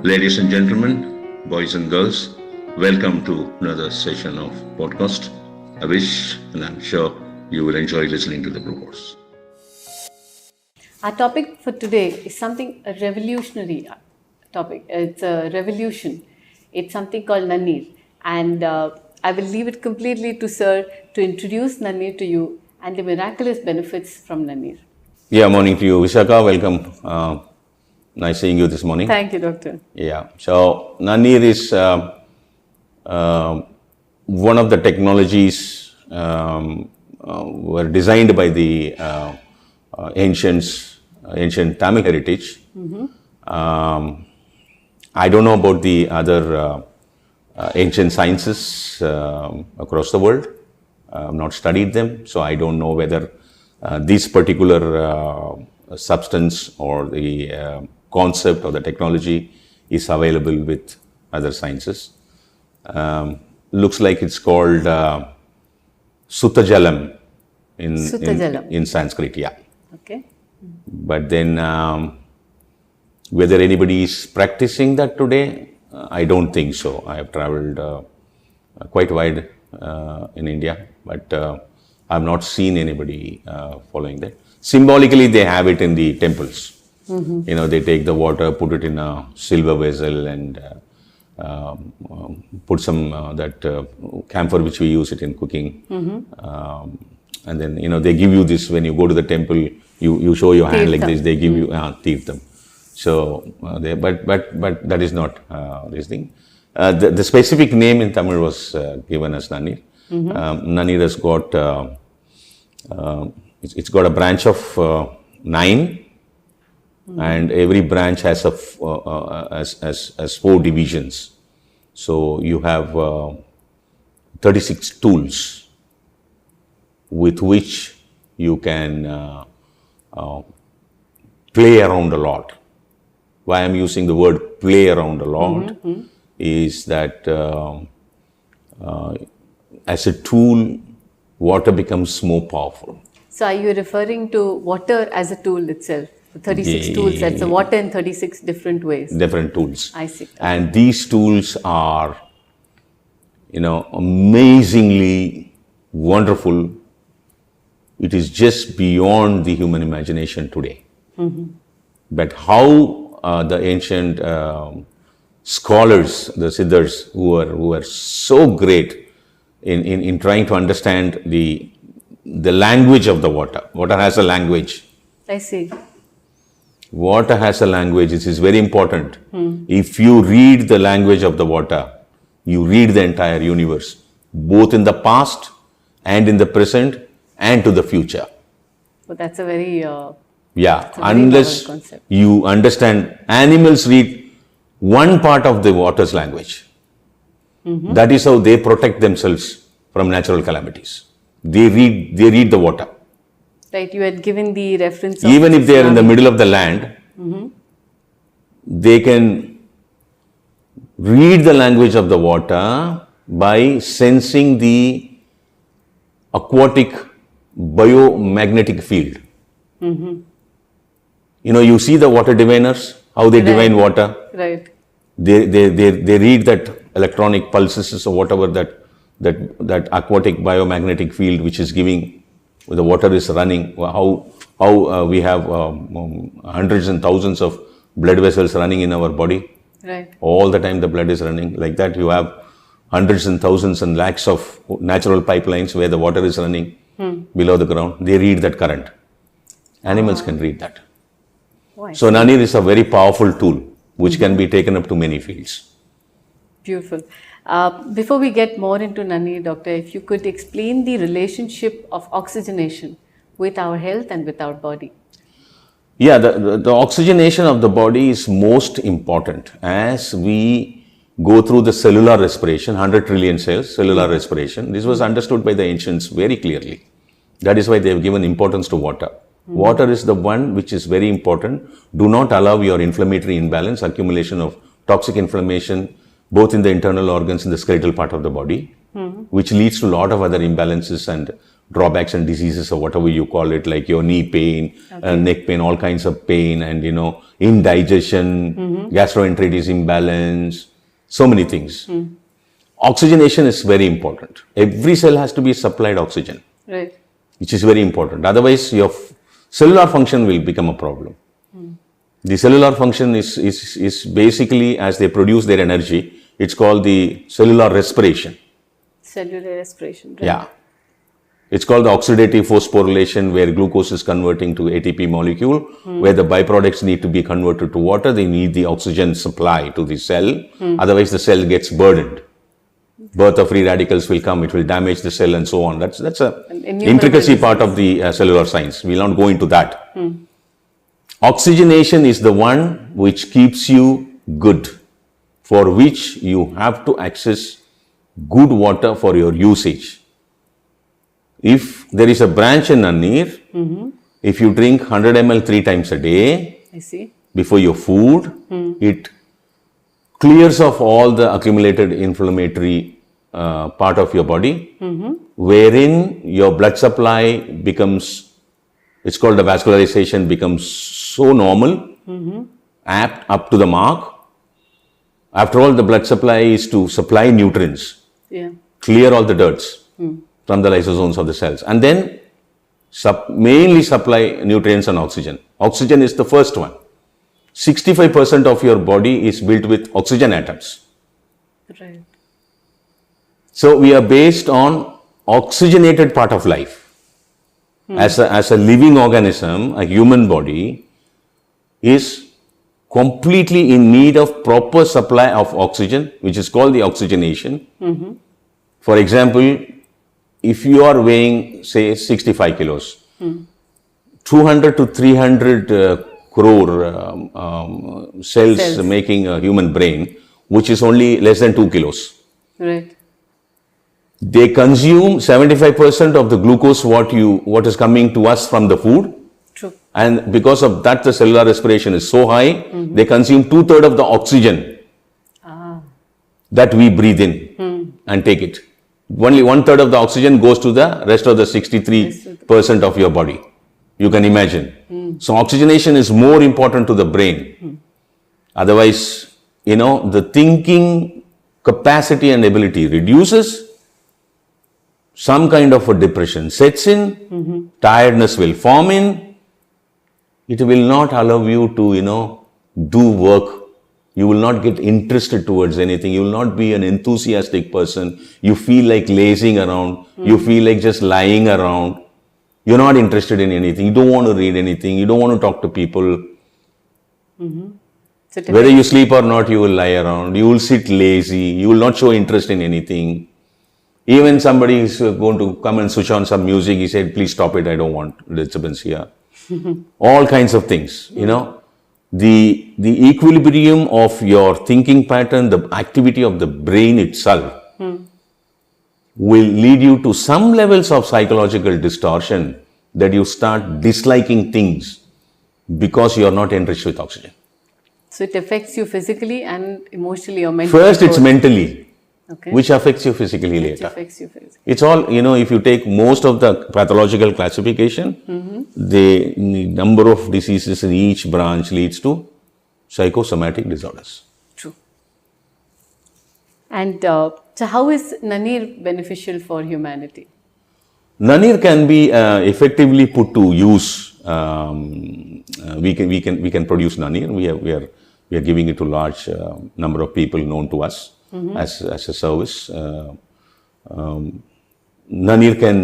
Ladies and gentlemen, boys and girls, welcome to another session of podcast. I wish and I'm sure you will enjoy listening to the broadcast. Our topic for today is something a revolutionary topic. It's a revolution. It's something called Nanir, and I will leave it completely to Sir to introduce Nanir to you and the miraculous benefits from Nanir. Yeah, morning to you, Vishaka. Welcome. Nice seeing you this morning. Thank you, Doctor. Yeah. So Nanir is one of the technologies were designed by the ancient Tamil heritage. I don't know about the other ancient sciences across the world. I've not studied them, so I don't know whether this particular substance or the concept or the technology is available with other sciences. Looks like it's called Sutajalam in Sanskrit, yeah. Okay. But then whether anybody is practicing that today, I don't think so. I have traveled quite wide in India, but I have not seen anybody following that. Symbolically, they have it in the temples. You know, they take the water, put it in a silver vessel and put some that camphor which we use it in cooking. And then, you know, they give you this when you go to the temple, you show your hand like this, they give you tirtham. So, but that is not this thing. The specific name in Tamil was given as Nanir. Nanir has got, it's got a branch of 9. And every branch has has 4 divisions. So you have 36 tools with which you can play around a lot. Why I'm using the word play around a lot is that as a tool, water becomes more powerful. So are you referring to water as a tool itself? 36 tools, that's the water in 36 different ways. Different tools. I see. And these tools are, you know, amazingly wonderful. It is just beyond the human imagination today. But how the ancient scholars, the Siddhas, who are so great in trying to understand the language of the water. Water has a language. I see. Water has a language. This is very important. If you read the language of the water, you read the entire universe, both in the past and in the present and to the future. Well, that's a very unless you understand, animals read one part of the water's language. That is how they protect themselves from natural calamities. They read the water. Right, you had given the reference. Even if they are in the middle of the land, they can read the language of the water by sensing the aquatic biomagnetic field. You know, you see the water diviners, how they divine water. Right. They read that electronic pulses or whatever that aquatic biomagnetic field which is giving. The water is running, how we have hundreds and thousands of blood vessels running in our body. Right. All the time the blood is running. Like that you have hundreds and thousands and lakhs of natural pipelines where the water is running below the ground. They read that current. Animals can read that. So Nanir is a very powerful tool which can be taken up to many fields. Beautiful. Before we get more into Nanir, Doctor, if you could explain the relationship of oxygenation with our health and with our body. Yeah, the oxygenation of the body is most important as we go through the cellular respiration, 100 trillion cells, cellular respiration. This was understood by the ancients very clearly. That is why they have given importance to water. Water is the one which is very important. Do not allow your inflammatory imbalance, accumulation of toxic inflammation, both in the internal organs in the skeletal part of the body, which leads to a lot of other imbalances and drawbacks and diseases or whatever you call it, like your knee pain, neck pain, all kinds of pain, and indigestion, gastroenteritis imbalance, so many things. Oxygenation is very important. Every cell has to be supplied oxygen, Right. which is very important. Otherwise, your cellular function will become a problem. The cellular function is basically, as they produce their energy, it's called the cellular respiration. Cellular respiration. Right. Yeah. It's called the oxidative phosphorylation, where glucose is converting to ATP molecule, where the byproducts need to be converted to water. They need the oxygen supply to the cell. Otherwise, the cell gets burdened. Birth of free radicals will come. It will damage the cell and so on. That's an intricacy part of the cellular science. We'll not go into that. Oxygenation is the one which keeps you good, for which you have to access good water for your usage. If there is a branch in Nanir, if you drink 100 ml 3 times a day, I see. before your food, it clears off all the accumulated inflammatory part of your body, wherein your blood supply becomes, it's called the vascularization, becomes so normal, apt, up to the mark. After all, the blood supply is to supply nutrients, Yeah. clear all the dirts from the lysosomes of the cells, and then mainly supply nutrients and oxygen. Oxygen is the first one. 65% of your body is built with oxygen atoms. Right. So we are based on oxygenated part of life. As a living organism, a human body is completely in need of proper supply of oxygen, which is called the oxygenation. For example, if you are weighing, say, 65 kilos, 200 to 300 crore cells making a human brain, which is only less than 2 kilos. Right. They consume 75% of the glucose what is coming to us from the food. True. And because of that, the cellular respiration is so high, they consume 2/3 of the oxygen that we breathe in and take it. Only 1/3 of the oxygen goes to the rest of the 63% of your body. You can imagine. So oxygenation is more important to the brain. Otherwise, the thinking capacity and ability reduces. Some kind of a depression sets in, tiredness will form in. It will not allow you to, do work. You will not get interested towards anything. You will not be an enthusiastic person. You feel like lazing around. You feel like just lying around. You're not interested in anything. You don't want to read anything. You don't want to talk to people. So Whether you sleep or not, you will lie around. You will sit lazy. You will not show interest in anything. Even somebody is going to come and switch on some music, he said, please stop it, I don't want disturbance here. All kinds of things, The equilibrium of your thinking pattern, the activity of the brain itself will lead you to some levels of psychological distortion that you start disliking things because you are not enriched with oxygen. So it affects you physically and emotionally or mentally. First, it's mentally. Okay. Which affects you physically Which later. affects you physically. It's all, if you take most of the pathological classification, the number of diseases in each branch leads to psychosomatic disorders. True. And so how is Nanir beneficial for humanity? Nanir can be effectively put to use. We can produce Nanir. We are giving it to large number of people known to us. As a service. Nanir can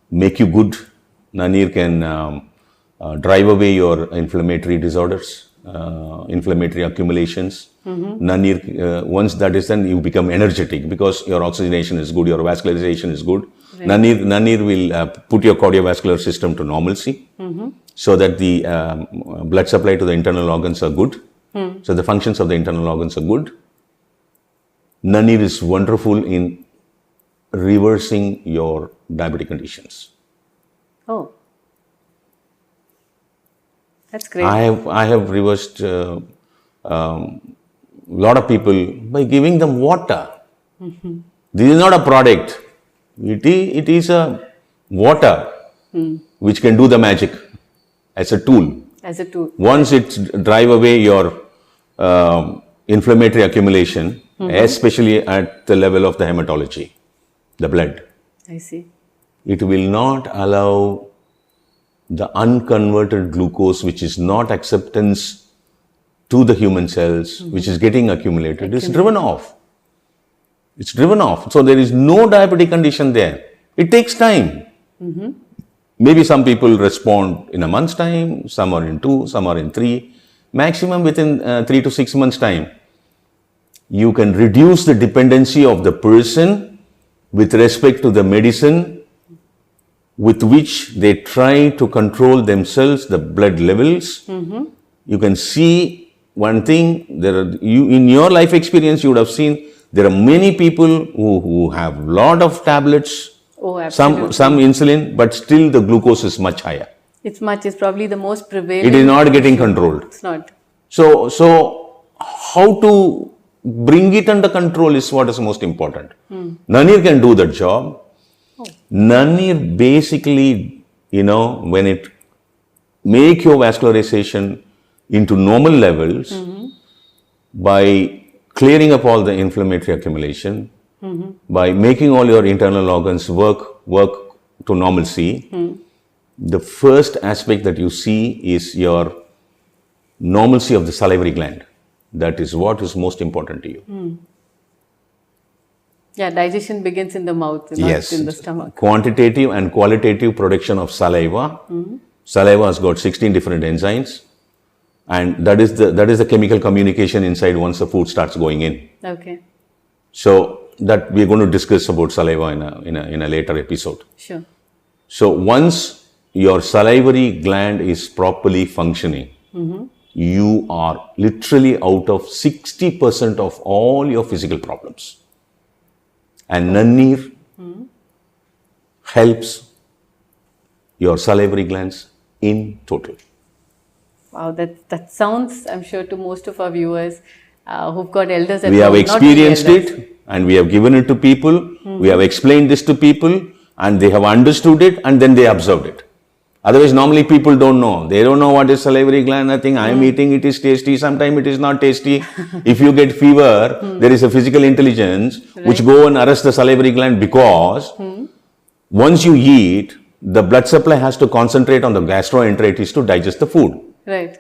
make you good. Nanir can drive away your inflammatory disorders, inflammatory accumulations. Nanir, once that is done, you become energetic because your oxygenation is good, your vascularization is good. Right. Nanir will put your cardiovascular system to normalcy so that the blood supply to the internal organs are good. So the functions of the internal organs are good. Nanir is wonderful in reversing your diabetic conditions. Oh, that's great. I have reversed a lot of people by giving them water. This is not a product. It is a water, which can do the magic as a tool. As a tool. Once it drive away your inflammatory accumulation, especially at the level of the hematology, the blood, I see. it will not allow the unconverted glucose, which is not acceptance to the human cells, which is getting accumulated, is driven off. It's driven off. So there is no diabetic condition there. It takes time. Maybe some people respond in a month's time, some are in 2, some are in 3. Maximum within 3 to 6 months' time. You can reduce the dependency of the person with respect to the medicine with which they try to control themselves, the blood levels. You can see one thing, in your life experience, you would have seen there are many people who have a lot of tablets, Oh, absolutely. some insulin, but still the glucose is much higher. It's probably the most prevailing. It is not getting controlled. It's not. So how to bring it under control is what is most important. Nanir can do that job. Nanir basically, when it make your vascularization into normal levels by clearing up all the inflammatory accumulation, by making all your internal organs work to normalcy. The first aspect that you see is your normalcy of the salivary gland. That is what is most important to you. Yeah, digestion begins in the mouth, not in the stomach. Quantitative and qualitative production of saliva. Saliva has got 16 different enzymes, and that is the chemical communication inside once the food starts going in. Okay. So that we are going to discuss about saliva in a later episode. Sure. So once your salivary gland is properly functioning, you are literally out of 60% of all your physical problems. And Nanir helps your salivary glands in total. Wow, that sounds, I'm sure, to most of our viewers who've got elders at We have home, not only experienced elders. it, and we have given it to people. We have explained this to people, and they have understood it, and then they observed it. Otherwise, normally people don't know. They don't know what is salivary gland. Nothing. I am eating, it is tasty. Sometimes it is not tasty. If you get fever, there is a physical intelligence which go and arrest the salivary gland, because once you eat, the blood supply has to concentrate on the gastroenteritis to digest the food. Right.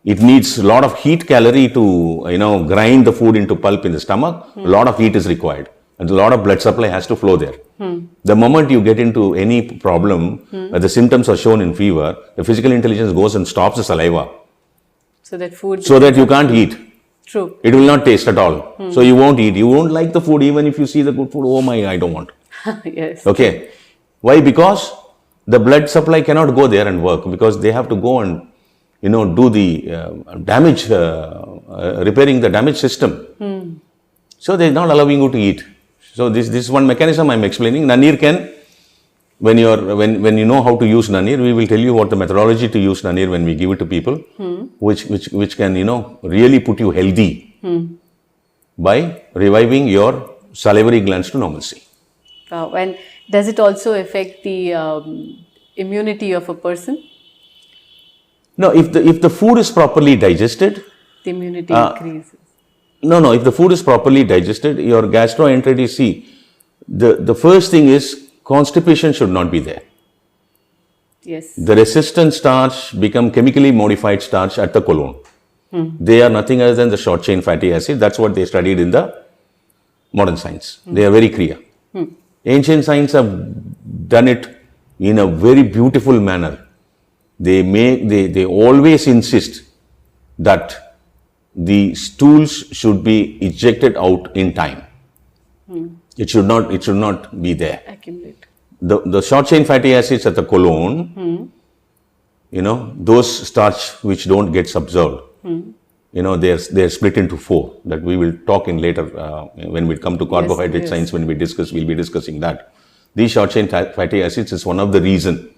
It needs a lot of heat calorie to, grind the food into pulp in the stomach. A lot of heat is required. And a lot of blood supply has to flow there. The moment you get into any problem, where the symptoms are shown in fever, the physical intelligence goes and stops the saliva. So that So that you can't eat. True. It will not taste at all. So you won't eat. You won't like the food even if you see the good food. Oh my, I don't want. Yes. Okay. Why? Because the blood supply cannot go there and work, because they have to go and do the damage, repairing the damaged system. So they're not allowing you to eat. So this is one mechanism I'm explaining. Nanir can, when you know how to use Nanir, we will tell you what the methodology to use Nanir when we give it to people, which can really put you healthy by reviving your salivary glands to normalcy. And does it also affect the immunity of a person? No, if the food is properly digested, The immunity increases. No, if the food is properly digested, your gastroenteritis, see, the first thing is constipation should not be there. Yes. The resistant starch become chemically modified starch at the colon. They are nothing other than the short chain fatty acid. That's what they studied in the modern science. They are very clear. Ancient science have done it in a very beautiful manner. They always insist that the stools should be ejected out in time. It should not be there. Accumulate. The short chain fatty acids at the colon, those starch which don't get absorbed, they're split into 4. That we will talk in later when we come to carbohydrate science. When we'll be discussing that. These short chain fatty acids is one of the reason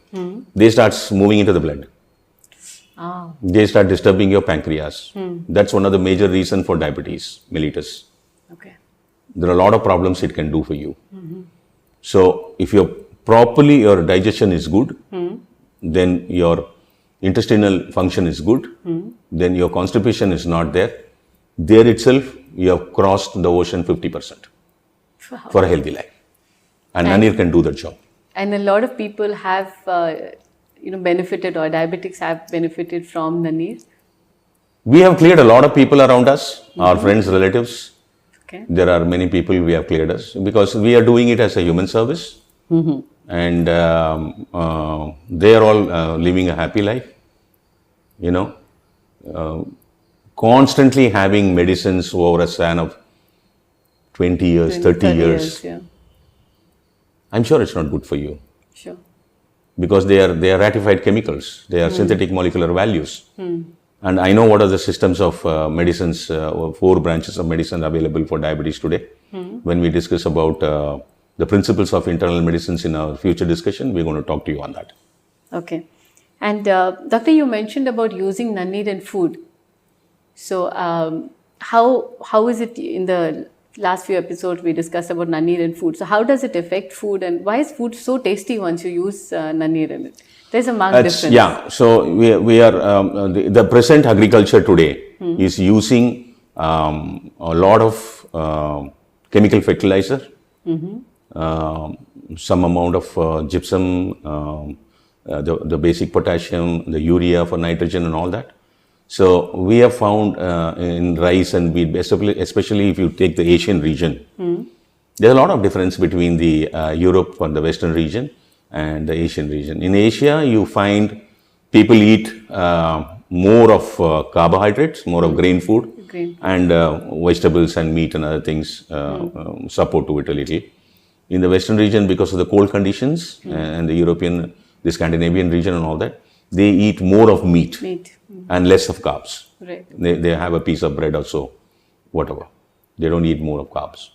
they start moving into the blood. They start disturbing your pancreas. That's one of the major reason for diabetes mellitus. Okay. There are a lot of problems it can do for you. So if your properly your digestion is good, then your intestinal function is good, then your constipation is not there. There itself, you have crossed the ocean 50% for a healthy life. And Nanir can do the job. And a lot of people have, benefited, or diabetics have benefited from Nanir. We have cleared a lot of people around us, our friends, relatives. Okay. There are many people we have cleared us because we are doing it as a human service. And they are all living a happy life. Constantly having medicines over a span of 20 years, 30 years. Yeah. I'm sure it's not good for you. Sure. Because they are ratified chemicals. They are synthetic molecular values. And I know what are the systems of medicines, 4 branches of medicine available for diabetes today. When we discuss about the principles of internal medicines in our future discussion, we're going to talk to you on that. Okay. And Doctor, you mentioned about using Nanir in food. So how is it in the last few episodes we discussed about Nanir in food? So how does it affect food, and why is food so tasty once you use Nanir in it? There's a marked difference. Yeah, so we are, the present agriculture today is using a lot of chemical fertilizer, some amount of gypsum, the basic potassium, the urea for nitrogen and all that. So we have found in rice and wheat, especially if you take the Asian region, there's a lot of difference between the Europe and the Western region and the Asian region. In Asia, you find people eat more of carbohydrates, more of grain food, and vegetables and meat and other things support to it a little. In the Western region, because of the cold conditions and the European, the Scandinavian region and all that, they eat more of meat. And less of carbs. Right. They have a piece of bread or so, whatever. They don't eat more of carbs.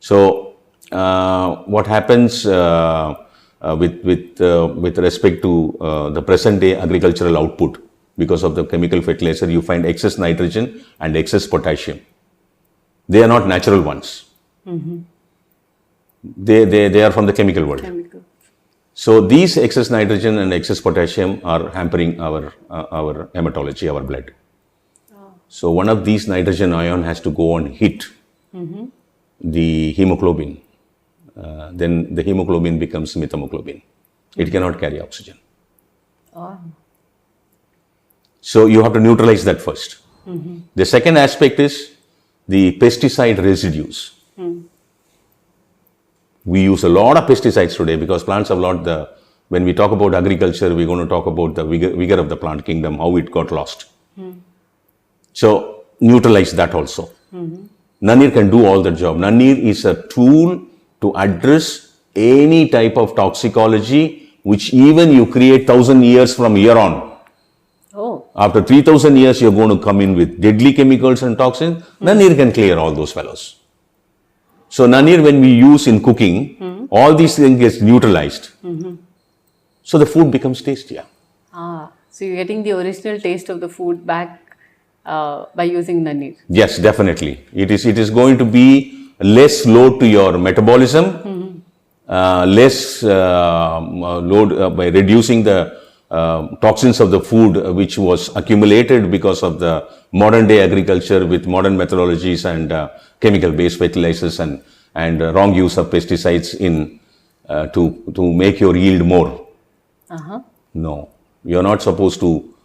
So what happens with respect to the present day agricultural output, because of the chemical fertilizer, you find excess nitrogen and excess potassium. They are not natural ones. They are from the chemical world. So these excess nitrogen and excess potassium are hampering our hematology, our blood. So one of these nitrogen ion has to go and hit the hemoglobin. Then the hemoglobin becomes methemoglobin. It cannot carry oxygen. So you have to neutralize that first. The second aspect is the pesticide residues. We use a lot of pesticides today because plants have lot when we talk about agriculture, we're going to talk about the vigor of the plant kingdom, how it got lost. So neutralize that also. Nanir can do all the job. Nanir is a tool to address any type of toxicology which even you create 1,000 years from here on. After 3,000 years, you're going to come in with deadly chemicals and toxins. Nanir can clear all those fellows. So Nanir, when we use in cooking, all these things get neutralized. So the food becomes tastier. So you're getting the original taste of the food back by using Nanir. Yes, definitely. It is going to be less load to your metabolism, less load by reducing the toxins of the food which was accumulated because of the modern day agriculture with modern methodologies and chemical based fertilizers and wrong use of pesticides to make your yield more. No, you're not supposed to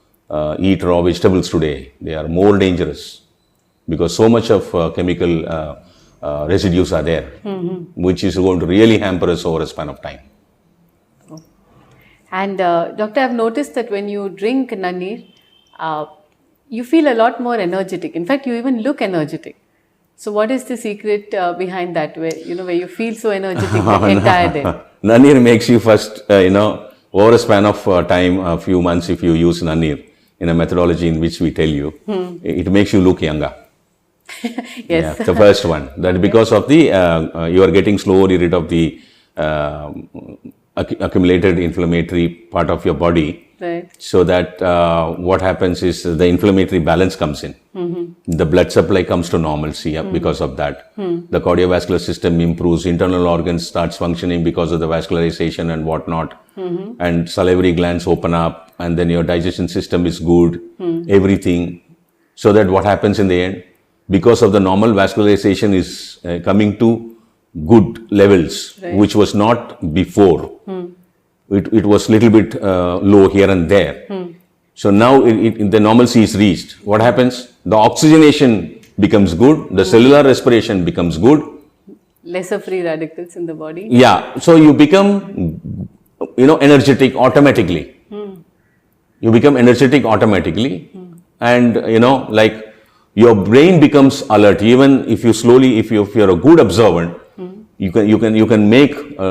eat raw vegetables today. They are more dangerous because so much of chemical residues are there, which is going to really hamper us over a span of time. And Doctor, I've noticed that when you drink Nanir, you feel a lot more energetic. In fact, you even look energetic. So what is the secret behind that, where you feel so energetic the entire day? Nanir makes you first, over a span of time, a few months, if you use Nanir in a methodology in which we tell you, it makes you look younger. Yes. Yeah, the first one. That because of the, you are getting slowly rid of the accumulated inflammatory part of your body, Right. So that what happens is the inflammatory balance comes in. The blood supply comes to normalcy because of that. The cardiovascular system improves, internal organs starts functioning because of the vascularization and whatnot. And salivary glands open up, and then your digestion system is good, everything. So that what happens in the end, because of the normal vascularization is coming to good levels, Right. which was not before. It was little bit low here and there. So now the normalcy is reached. What happens? The oxygenation becomes good, the cellular respiration becomes good. Lesser free radicals in the body. Yeah, so you become, energetic automatically. You become energetic automatically, and like your brain becomes alert. Even if you're a good observant, you can make a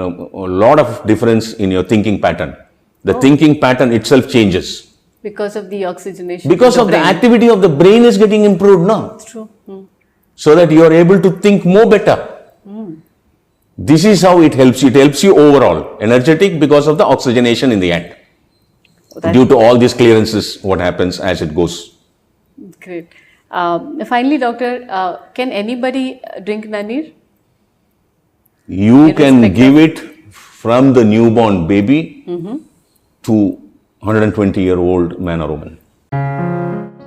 lot of difference in your thinking pattern. The thinking pattern itself changes Because of the oxygenation. because of the brain. activity of the brain is getting improved now, True. so that you are able to think more better. This is how it helps you. It helps you overall energetic because of the oxygenation in the end. That's Due to all these clearances, what happens as it goes. great. Finally, doctor, can anybody drink Nanir? You can Irrespective. give it from the newborn baby to 120-year-old man or woman.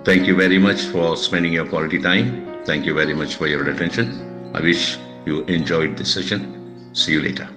Thank you very much for spending your quality time. Thank you very much for your attention. I wish you enjoyed this session. See you later.